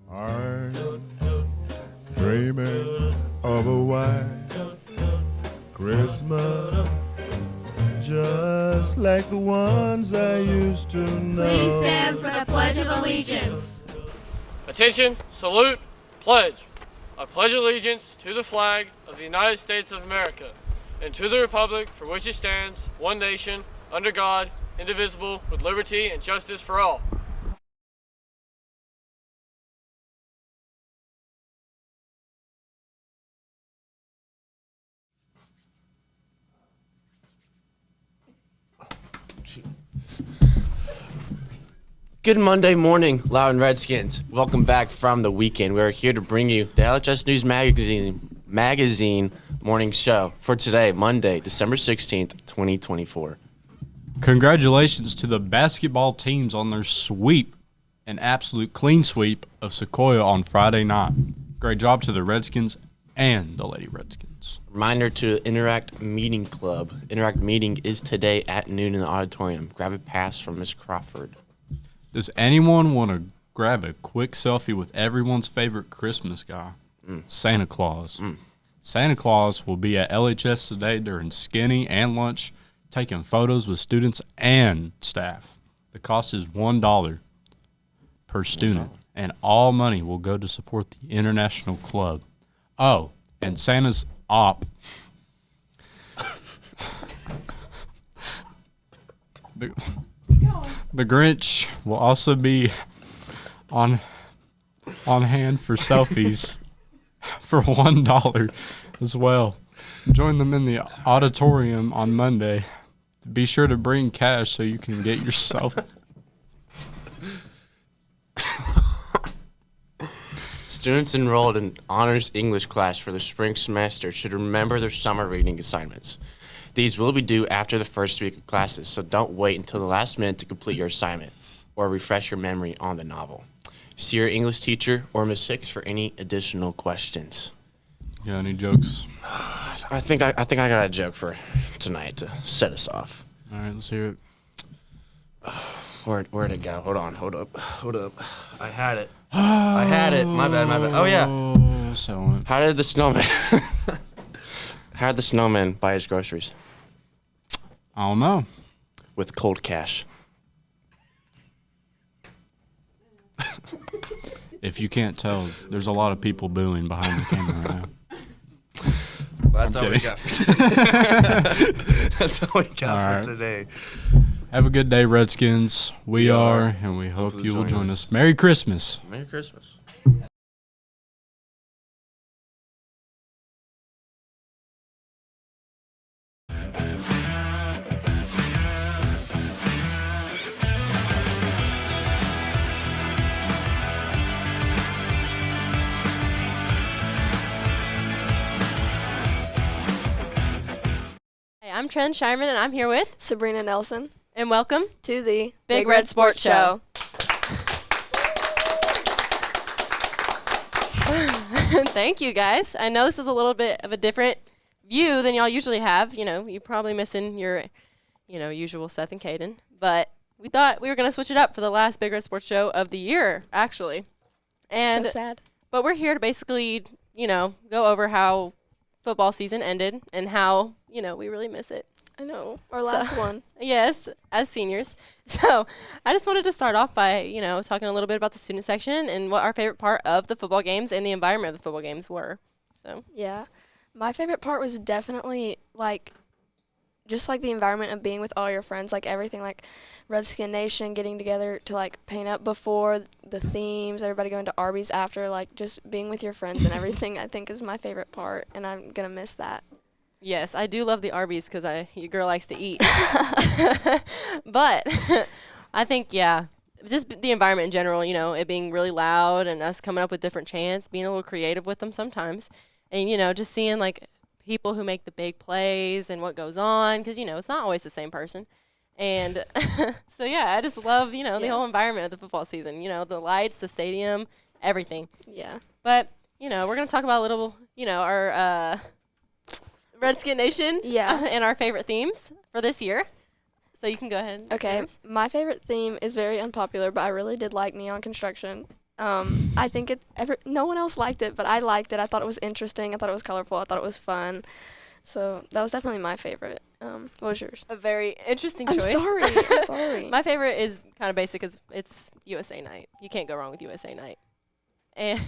I'm dreaming of a white Christmas, just like the ones I used to know. Please stand for the Pledge of Allegiance. Attention, salute, pledge. I pledge allegiance to the flag of the United States of America and to the republic for which it stands, one nation, under God, indivisible, with liberty and justice for all. Good Monday morning, Loudoun Redskins. Welcome back from the weekend. We're here to bring you the LHS News Magazine morning show for today, Monday, December 16th, 2024. Congratulations to the basketball teams on their sweep, an absolute clean sweep of Sequoia on Friday night. Great job to the Redskins and the Lady Redskins. Reminder to Interact Meeting Club. Interact Meeting is today at noon in the auditorium. Grab a pass from Miss Crawford. Does anyone want to grab a quick selfie with everyone's favorite Christmas guy, Santa Claus? Santa Claus will be at LHS today during skinny and lunch, taking photos with students and staff. The cost is $1 per student, and all money will go to support the International Club. Oh, and Santa's op. The Grinch will also be on hand for selfies for $1 as well. Join them in the auditorium on Monday. Be sure to bring cash so you can get yourself. Students enrolled in honors English class for the spring semester should remember their summer reading assignments. These will be due after the first week of classes, so don't wait until the last minute to complete your assignment or refresh your memory on the novel. See your English teacher or Miss Hicks for any additional questions. You got any jokes? I think I got a joke for tonight to set us off. All right, let's hear it. Where'd it go? Hold up. I had it. My bad. Oh yeah. So How did the snowman buy his groceries? I don't know. With cold cash. If you can't tell, there's a lot of people booing behind the camera right now. That's all we got for today. That's all we got for today. Have a good day, Redskins. We are, and we hope you will join us. Merry Christmas. Merry Christmas. I'm Trent Shireman, and I'm here with Sabrina Nelson. And welcome to the Big Red Sports Show. Thank you, guys. I know this is a little bit of a different view than y'all usually have. You know, you're probably missing your, usual Seth and Caden. But we thought we were going to switch it up for the last Big Red Sports Show of the year, actually. And so sad. But we're here to basically, go over how football season ended and how, we really miss it. I know. Our last one. Yes, as seniors. So I just wanted to start off by, talking a little bit about the student section and what our favorite part of the football games and the environment of the football games were. So yeah. My favorite part was definitely, just the environment of being with all your friends, everything, Redskin Nation, getting together to, paint up before, the themes, everybody going to Arby's after, just being with your friends and everything, I think is my favorite part, and I'm going to miss that. Yes, I do love the Arby's because your girl likes to eat. But I think, just the environment in general, it being really loud and us coming up with different chants, being a little creative with them sometimes. And, just seeing, people who make the big plays and what goes on because, it's not always the same person. And so, I just love, the whole environment of the football season, the lights, the stadium, everything. Yeah. But, we're going to talk about a little, our Redskin Nation and our favorite themes for this year. So you can go ahead. Okay. My favorite theme is very unpopular, but I really did like neon construction. I think no one else liked it, but I liked it. I thought it was interesting. I thought it was colorful. I thought it was fun. So that was definitely my favorite. What was yours? A very interesting I'm choice. sorry. I'm sorry. My favorite is kind of basic. It's USA Night. You can't go wrong with USA Night. And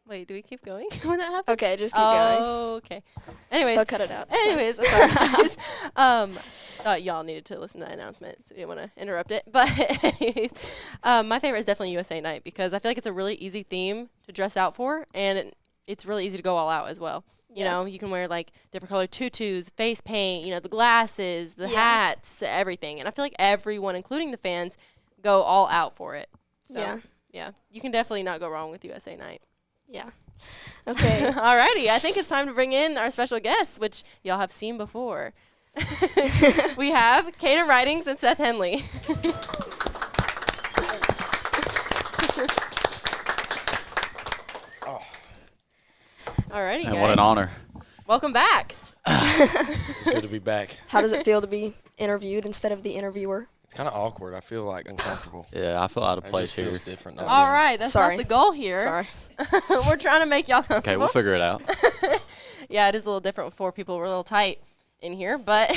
wait, do we keep going when that happens? Okay, just keep going. Oh, okay. Anyways, They'll cut it out. It's fine. Anyways, sorry, guys. Thought y'all needed to listen to that announcement, so we didn't want to interrupt it. But anyways, my favorite is definitely USA Night because I feel like it's a really easy theme to dress out for, and it's really easy to go all out as well. You know, you can wear like different colored tutus, face paint, the glasses, the hats, everything. And I feel like everyone, including the fans, go all out for it. So, yeah, you can definitely not go wrong with USA Night. Yeah. Okay. Alrighty, I think it's time to bring in our special guests, which y'all have seen before. We have Kaden Ridings and Seth Henley. Alrighty, And guys. what an honor. Welcome back. It's good to be back. How does it feel to be interviewed instead of the interviewer? It's kind of awkward. I feel like uncomfortable. Yeah, I feel out of It place just here. feels different. Now. All right, that's Sorry. not the goal here. Sorry. We're trying to make y'all Okay, comfortable. we'll figure it out. Yeah, it is a little different with 4 people. We're a little tight in here. But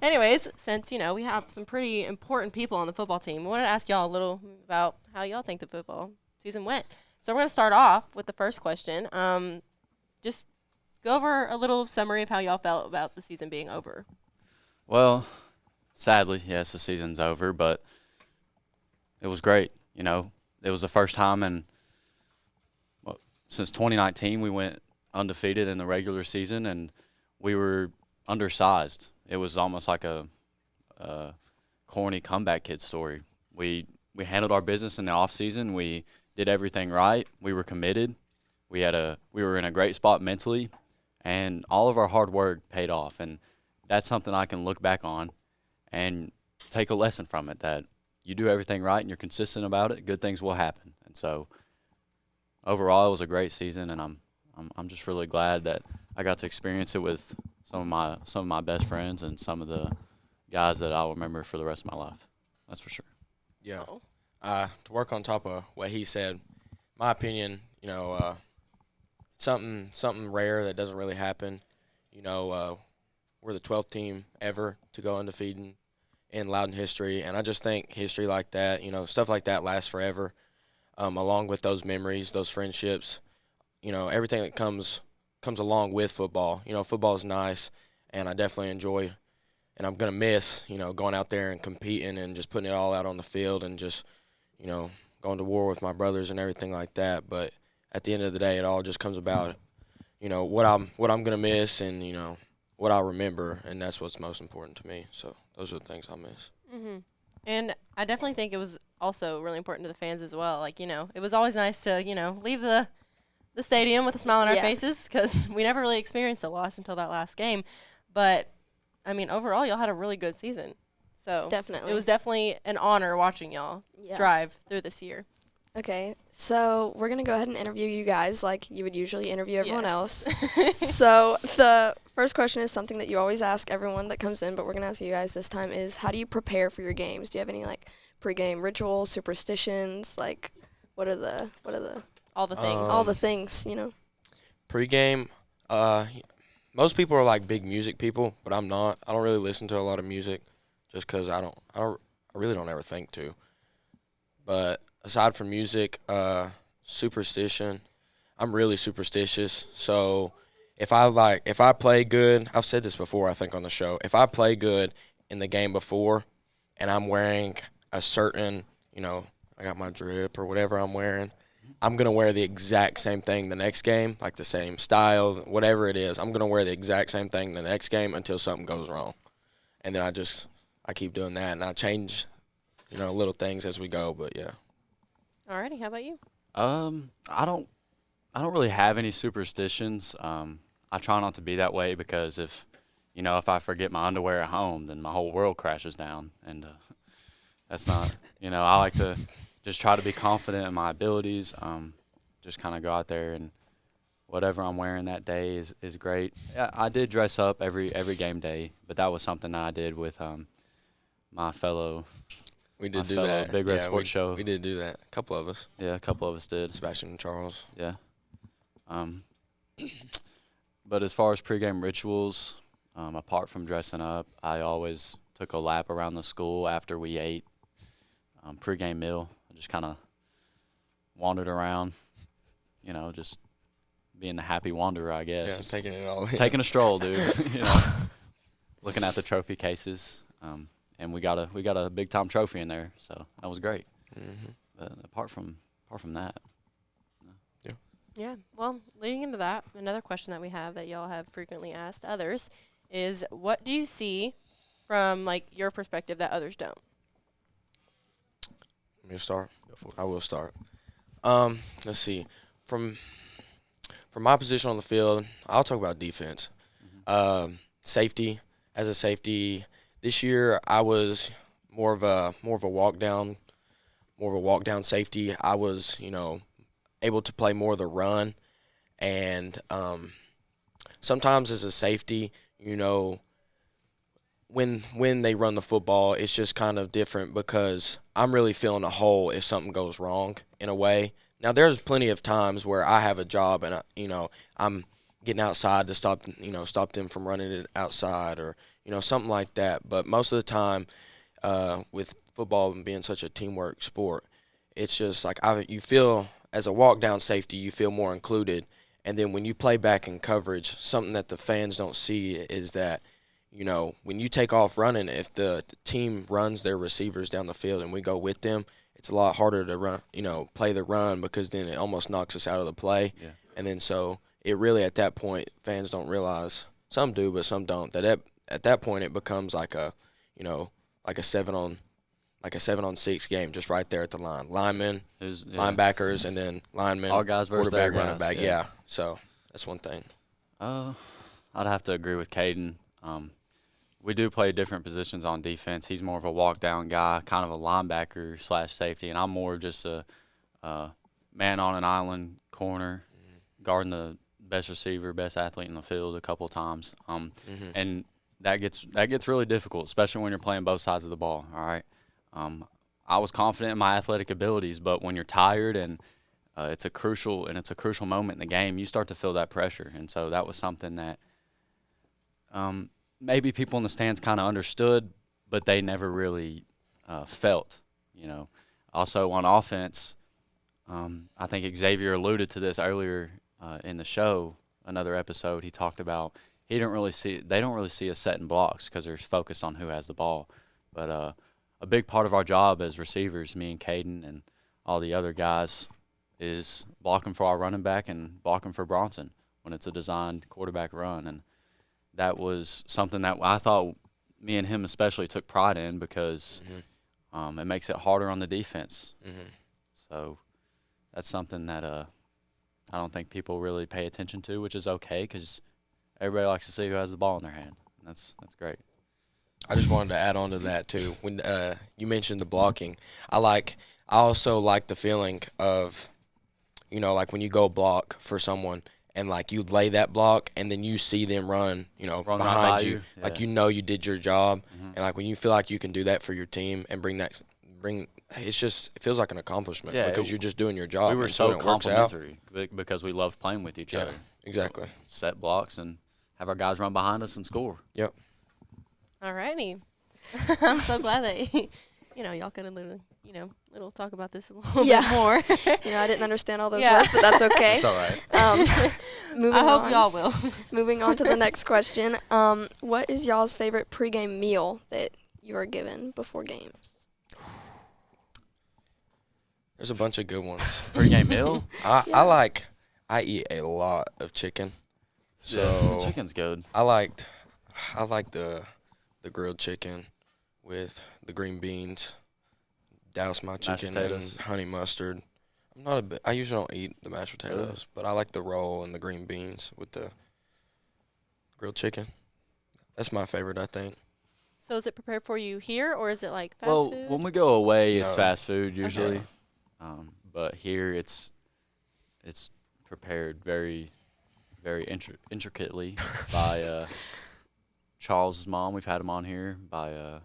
anyways, since, we have some pretty important people on the football team, I wanted to ask y'all a little about how y'all think the football season went. So we're going to start off with the first question. Just go over a little summary of how y'all felt about the season being over. Well, sadly, yes, the season's over, but it was great. It was the first time since 2019 we went undefeated in the regular season, and we were undersized. It was almost like a corny comeback kid story. We handled our business in the off season. We did everything right. We were committed. We were in a great spot mentally, and all of our hard work paid off. And that's something I can look back on and take a lesson from it, that you do everything right and you're consistent about it, good things will happen. And so overall, it was a great season, and I'm just really glad that I got to experience it with some of my best friends and some of the guys that I'll remember for the rest of my life. That's for sure. Yeah. To work on top of what he said, my opinion, something rare that doesn't really happen. We're the 12th team ever to go undefeated in Loudoun history, and I just think history like that, stuff like that lasts forever. Along with those memories, those friendships, everything that comes along with football. Football is nice, and I definitely enjoy, and I'm gonna miss, going out there and competing and just putting it all out on the field and just, going to war with my brothers and everything like that. But at the end of the day, it all just comes about, what I'm gonna miss and what I'll remember, and that's what's most important to me. So those are the things I'll miss. Mm-hmm. And I definitely think it was also really important to the fans as well. Like, it was always nice to, leave the stadium with a smile on our faces because we never really experienced a loss until that last game. But, overall, y'all had a really good season. So Definitely. It was definitely an honor watching y'all strive through this year. Okay, so we're going to go ahead and interview you guys like you would usually interview everyone Yes. else. So the first question is something that you always ask everyone that comes in, but we're going to ask you guys this time is, how do you prepare for your games? Do you have any, pregame rituals, superstitions? What are the All the things. all the things, Pre-game, most people are big music people, but I'm not. I don't really listen to a lot of music just because I really don't ever think to. But aside from music, superstition, I'm really superstitious. So if I play good, I've said this before, I think, on the show. If I play good in the game before and I'm wearing a certain, I got my drip or whatever I'm wearing, I'm going to wear the exact same thing the next game, like the same style, whatever it is. I'm going to wear the exact same thing the next game until something goes wrong. And then I keep doing that, and I change, little things as we go, but yeah. Alrighty, how about you? I don't really have any superstitions. I try not to be that way because if I forget my underwear at home, then my whole world crashes down, and that's not. I like to just try to be confident in my abilities. Just kind of go out there and whatever I'm wearing that day is great. Yeah, I did dress up every game day, but that was something that I did with my fellow We did My do fellow that. Big Red Yeah, Sports Show. We did do that. A couple of us. Yeah, a couple of us did. Sebastian and Charles. Yeah. But as far as pregame rituals, apart from dressing up, I always took a lap around the school after we ate. Pregame meal, I just kind of wandered around, just being the happy wanderer, I guess. Yeah, Just taking it all. taking a stroll, dude. Looking at the trophy cases, and we got a big time trophy in there, so that was great. Mm-hmm. But apart from that, Yeah. Well, leading into that, another question that we have that y'all have frequently asked others is, what do you see from like your perspective that others don't? Me to start? go for it. I will start. Let's see. From my position on the field, I'll talk about defense. Safety. As a safety, this year I was more of a walk down safety. I was, able to play more of the run, and sometimes as a safety, when they run the football, it's just kind of different because I'm really feeling a hole if something goes wrong in a way. Now there's plenty of times where I have a job and I'm getting outside to stop them from running it outside or something like that. But most of the time, with football being such a teamwork sport, it's just like you feel as a walk down safety, you feel more included. And then when you play back in coverage, something that the fans don't see is that when you take off running, if the team runs their receivers down the field and we go with them, it's a lot harder to run, play the run because then it almost knocks us out of the play. Yeah. And then so it really at that point, fans don't realize, some do, but some don't, that at that point it becomes like a 7-on-6 game just right there at the line. Linemen, linebackers, and then linemen, all guys versus quarterback, their running guys, back. Yeah. So that's one thing. I'd have to agree with Caden. We do play different positions on defense. He's more of a walk-down guy, kind of a linebacker / safety, and I'm more just a man on an island corner, guarding the best receiver, best athlete in the field a couple of times. And that gets really difficult, especially when you're playing both sides of the ball. All right. I was confident in my athletic abilities, but when you're tired and it's a crucial moment in the game, you start to feel that pressure. And so that was something that maybe people in the stands kind of understood, but they never really felt. Also on offense, I think Xavier alluded to this earlier in the show. Another episode, he talked about they don't really see us setting blocks because they're focused on who has the ball. But a big part of our job as receivers, me and Caden and all the other guys, is blocking for our running back and blocking for Bronson when it's a designed quarterback run. And that was something that I thought me and him especially took pride in because it makes it harder on the defense. So that's something that I don't think people really pay attention to, which is okay because everybody likes to see who has the ball in their hand. And that's great. I just wanted to add on to that too. When you mentioned the blocking, I also like the feeling of, like when you go block for someone and like you lay that block and then you see them run Run behind by you, you. like Yeah. you did your job, and like when you feel like you can do that for your team and it feels like an accomplishment because you're just doing your job. We were and so when it works out- complimentary because we loved playing with each Yeah, other. exactly. Set blocks and have our guys run behind us and score. Yep. Alrighty. I'm so glad that y'all could little talk about this a little bit more. I didn't understand all those Yeah. words, but that's okay. It's all right. Moving I hope on. y'all will. Moving on to the next question. What is y'all's favorite pregame meal that you are given before games? There's a bunch of good ones. Pre-game meal? I eat a lot of chicken. So Chicken's good. I like the grilled chicken with the green beans. Douse my chicken in potatoes. honey mustard. I usually don't eat the mashed potatoes, but I like the roll and the green beans with the grilled chicken. That's my favorite, I think. So is it prepared for you here, or is it like fast Well, food? when we go away, it's No. fast food usually. Okay. But here it's prepared very, very intricately by Charles's mom. We've had him on here by a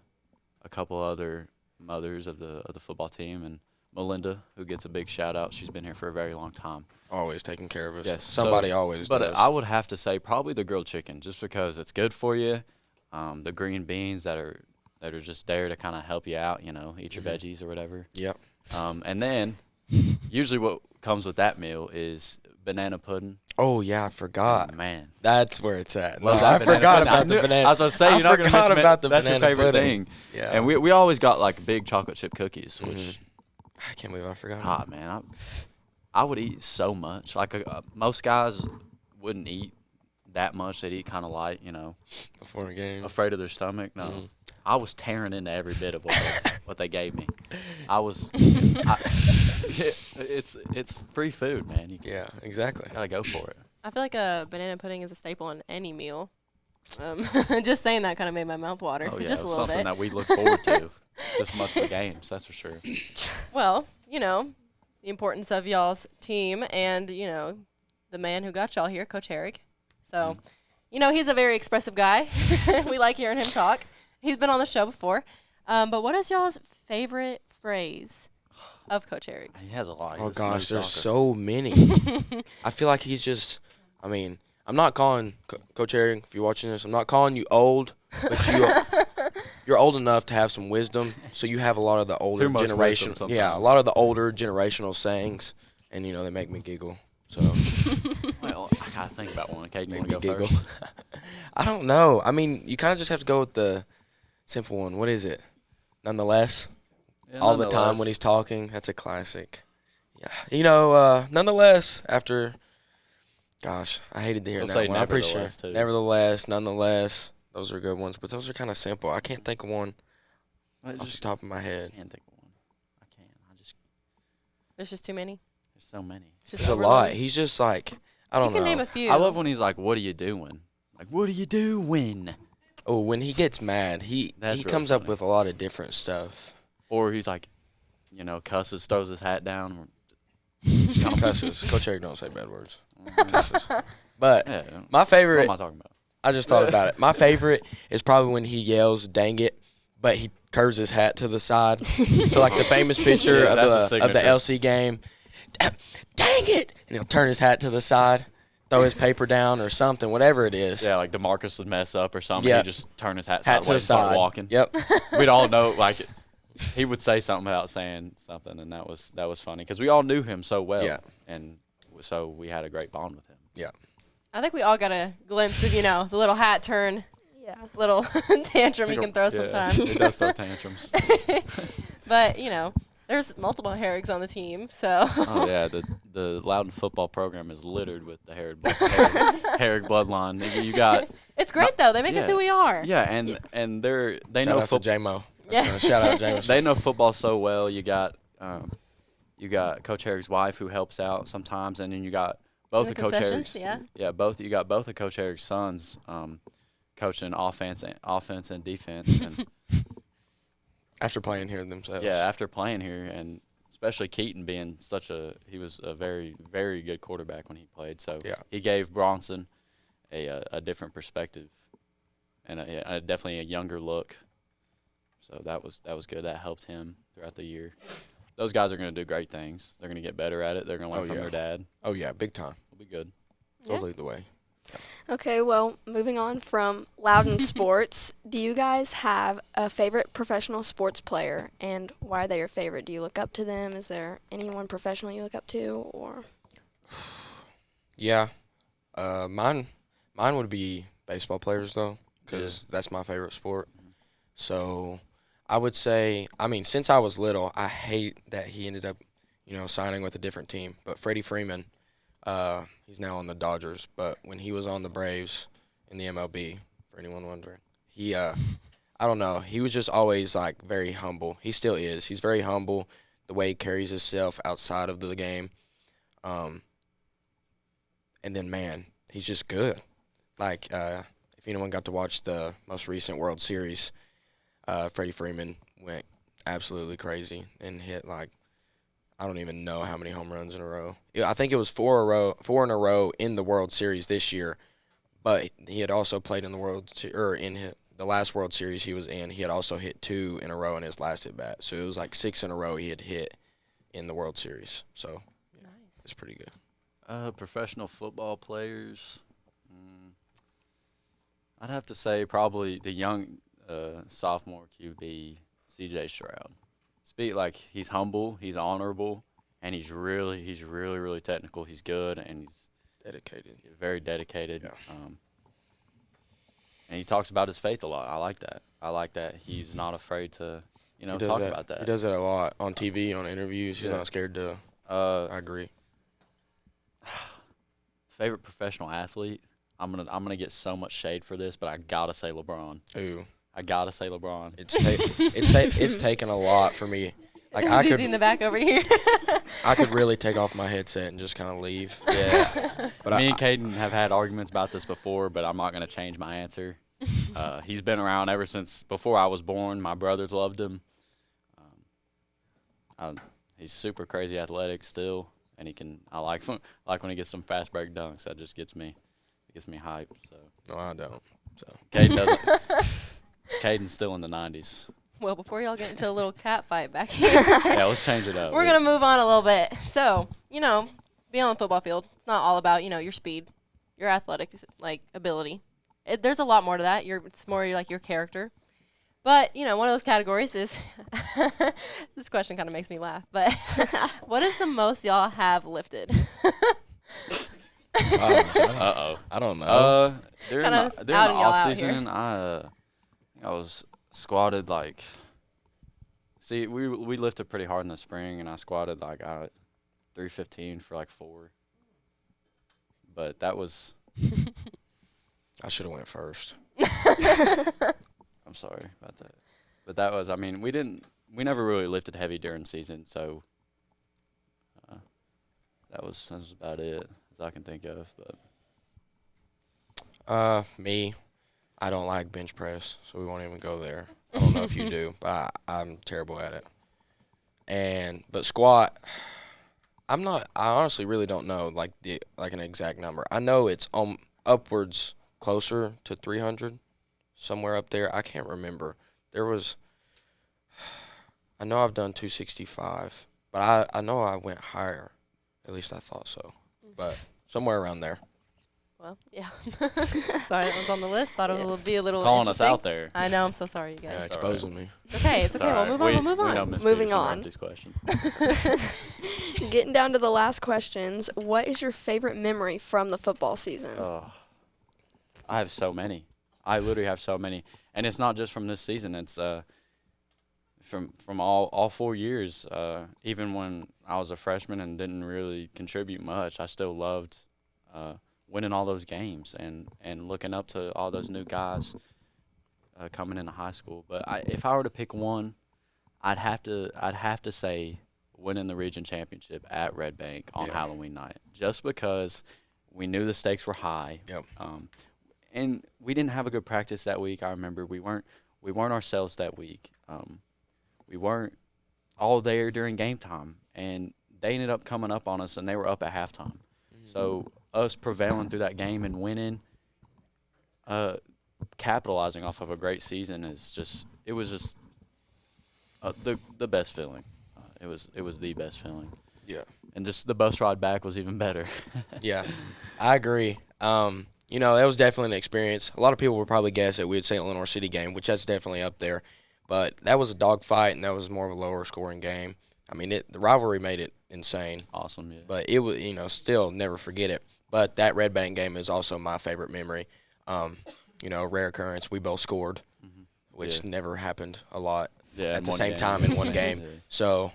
couple other mothers of the football team, and Melinda, who gets a big shout out. She's been here for a very long time. Always taking care of us. Yes, Somebody always but does. I would have to say probably the grilled chicken, just because it's good for you. The green beans that are just there to kind of help you out, eat your veggies or whatever. Yep. And then usually what comes with that meal is banana pudding. Oh, yeah, I forgot. Oh, man. That's where it's at. Love No, that I banana forgot pudding. about the banana. I was going to say, you're not going to forgot mention about the that's your banana favorite pudding. thing. Yeah. And we always got like big chocolate chip cookies, which, I can't believe I forgot. ah, man, I would eat so much. Like most guys wouldn't eat that much. They'd eat kind of light, Before a game. afraid of their stomach. No. I was tearing into every bit of what they gave me. It's free food, man. Yeah, exactly. Gotta go for it. I feel like a banana pudding is a staple in any meal. Just saying that kind of made my mouth water. Oh yeah, Just it a was little something bit. that we look forward to just as much the games. That's for sure. Well, the importance of y'all's team and, the man who got y'all here, Coach Herrick. So, he's a very expressive guy. We like hearing him talk. He's been on the show before. But what is y'all's favorite phrase of Coach Herrick's? He has a lot. He's Oh, a smooth gosh, there's talker. so many. I feel like he's just, I'm not calling, Coach Eric, if you're watching this, I'm not calling you old, but you're old enough to have some wisdom, so you have a lot of the older Too much wisdom generation. Yeah, a sometimes. lot of the older generational sayings, and, they make me giggle. So, Well, I gotta think about one. Okay, you make want me to go giggle. first? I don't know. You kind of just have to go with the simple one. What is it? Nonetheless? Yeah, All the time nonetheless. when he's talking. That's a classic. Yeah. Nonetheless, after, gosh, I hated to hear We'll that say one. I'm pretty sure. nevertheless, too. Nevertheless, nonetheless, those are good ones, but those are kind of simple. I can't think of one I off the just top of my head. can't think of one. I can't. There's just too many. There's so many. It's just There's a overload. lot. He's just like, I You don't can know. name a few. I love when he's like, "What are you doing?" Like, "What are you doing?" Oh, when he gets mad, he That's really comes up funny. with a lot of different stuff. Or he's like, cusses, throws his hat down. Cusses. Coach Eric don't say bad words. Cusses. But Yeah. my What favorite, am I talking about? I just thought about it. My favorite is probably when he yells, "Dang it," but he curves his hat to the side. So like the famous picture Yeah, that's a of the signature. LC game, "Dang it," and he'll turn his hat to the side, throw his paper down or something, whatever it is. Yeah, like DeMarcus would mess up or something. Yeah. He'd just turn his hat Hat to the sideways and start side. walking. Yep. We'd all know, like, he would say something without saying something, and that was funny because we all knew him so well. Yeah. And so we had a great bond with him. Yeah. I think we all got a glimpse of, the little hat turn, Yeah. little tantrum he can throw sometimes. He does throw tantrums. But, there's multiple Herricks on the team, so. Oh yeah, the Loudon football program is littered with the Herrick bloodline. You got It's great, though. They make us Yeah. who we are. yeah, and they Shout know out to football. J-Mo. Yeah. Shout out James. They know football so well. You got Coach Herrick's wife who helps out sometimes, and then you got both And of the Coach concessions, Herrick's. yeah. You got both of Coach Herrick's sons coaching offense and defense. And After playing here themselves. yeah, after playing here, and especially Keaton being he was a very, very good quarterback when he played. So Yeah. he gave Bronson a different perspective and definitely a younger look. So that was good. That helped him throughout the year. Those guys are going to do great things. They're going to get better at it. They're going to learn Oh, from yeah. their dad. Oh, yeah, big time. It'll be good. Yeah. Totally the way. Okay, well, moving on from Loudon sports, do you guys have a favorite professional sports player, and why are they your favorite? Do you look up to them? Is there anyone professional you look up to, or? Yeah. Mine would be baseball players, though, because that's my favorite sport. So I would say, since I was little, I hate that he ended up, signing with a different team. But Freddie Freeman, he's now on the Dodgers. But when he was on the Braves in the MLB, for anyone wondering, he, I don't know, he was just always, very humble. He still is. He's very humble, the way he carries himself outside of the game. And then, man, he's just good. If anyone got to watch the most recent World Series, Freddie Freeman went absolutely crazy and hit I don't even know how many home runs in a row. Yeah, I think it was four in a row in the World Series this year, but he had also played in the the last World Series he was in, he had also hit 2 in a row in his last at bat. So it was like 6 in a row he had hit in the World Series. So it's pretty good. Professional football players. I'd have to say probably the young sophomore QB, C.J. Stroud. He's humble, he's honorable, and he's really technical. He's good, and he's Dedicated. very dedicated. Yeah. And he talks about his faith a lot. I like that. He's not afraid to, talk about that. He does that a lot on TV, on interviews. He's not scared to. I agree. Favorite professional athlete? I'm gonna get so much shade for this, but I gotta say LeBron. Ooh. I gotta say LeBron. It's taken a lot for me. Like I could in the back over here. I could really take off my headset and just kind of leave. Yeah. But me and Caden have had arguments about this before, but I'm not going to change my answer. He's been around ever since before I was born. My brothers loved him. He's super crazy athletic still, and I like when he gets some fast break dunks. That just gets me hyped. So. No, I don't. So Caden doesn't. Caden's still in the 90s. Well, before y'all get into a little cat fight back here. Yeah, let's change it up. We're going to move on a little bit. So, being on the football field, it's not all about, your speed, your athletic, ability. There's a lot more to that. It's more like your character. But, one of those categories is, this question kind of makes me laugh, but what is the most y'all have lifted? Uh-oh. I don't know. During the off season, I was squatted we lifted pretty hard in the spring, and I squatted 315 for 4. But that was I should have went first. I'm sorry about that. But that was we never really lifted heavy during season, so that was about it as I can think of. But me, I don't like bench press, so we won't even go there. I don't know if you do, but I'm terrible at it. But squat, I honestly really don't know an exact number. I know it's upwards closer to 300, somewhere up there. I can't remember. I know I've done 265, but I know I went higher. At least I thought so. But somewhere around there. Well, yeah. Sorry, that was on the list. Thought it would be a little calling us out there. I know. I'm so sorry, you guys. Yeah, exposing me. Okay, it's okay. Right. We'll move on. Moving on. These questions. Getting down to the last questions. What is your favorite memory from the football season? I have so many. I literally have so many, and it's not just from this season. It's from all 4 years. Even when I was a freshman and didn't really contribute much, I still loved winning all those games and looking up to all those new guys coming into high school. But if I were to pick one, I'd have to say winning the region championship at Red Bank on Halloween night, just because we knew the stakes were high. Yep. And we didn't have a good practice that week. I remember we weren't ourselves that week. We weren't all there during game time, and they ended up coming up on us, and they were up at halftime. Mm-hmm. So us prevailing through that game and winning, capitalizing off of a great season it was just the best feeling. It was the best feeling. Yeah. And just the bus ride back was even better. Yeah, I agree. That was definitely an experience. A lot of people would probably guess that we had St. Lenore City game, which that's definitely up there. But that was a dogfight, and that was more of a lower scoring game. I mean, the rivalry made it insane. Awesome, yeah. But it was, still never forget it. But that Red Bank game is also my favorite memory. Rare occurrence. We both scored, which never happened a lot at the same time in one game. Yeah. So,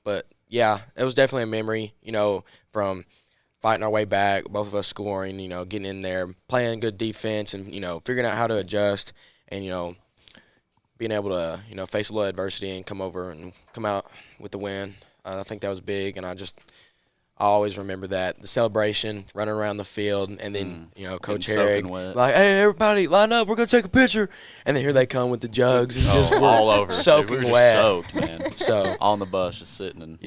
but yeah, it was definitely a memory, from fighting our way back, both of us scoring, getting in there, playing good defense, and, figuring out how to adjust and, being able to, face a little adversity and come out with the win. I think that was big, and I always remember that. The celebration, running around the field, and then, Coach Herrick, hey, everybody, line up, we're going to take a picture. And then here they come with the jugs. And just all over. Soaking we were wet. Soaked, man. So on the bus, just sitting and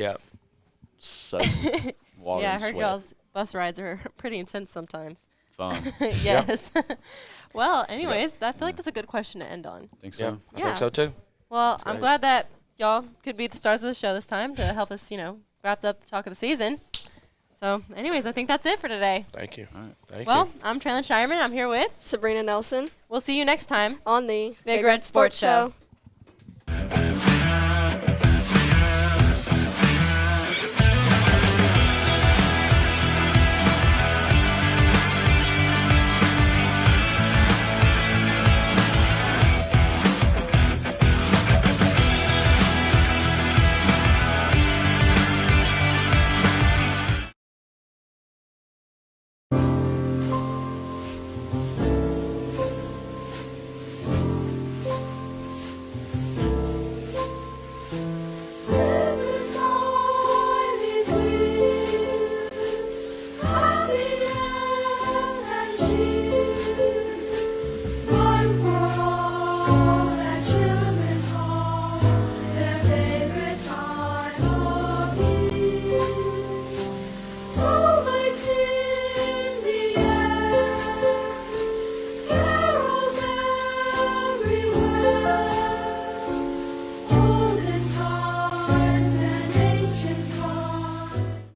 soaking water Yeah, I and heard sweat. y'all's bus rides are pretty intense sometimes. Fun. Yes. Well, anyways, I feel like that's a good question to end on. I think Yeah, so. I think so too. Well, I'm great. glad that y'all could be the stars of the show this time to help us, wrap up the talk of the season. So, anyways, I think that's it for today. Thank you. All right. Thank Well, you. I'm Traylon Shireman. I'm here with. Sabrina Nelson We'll see you next time. on the Big Red Sports Show.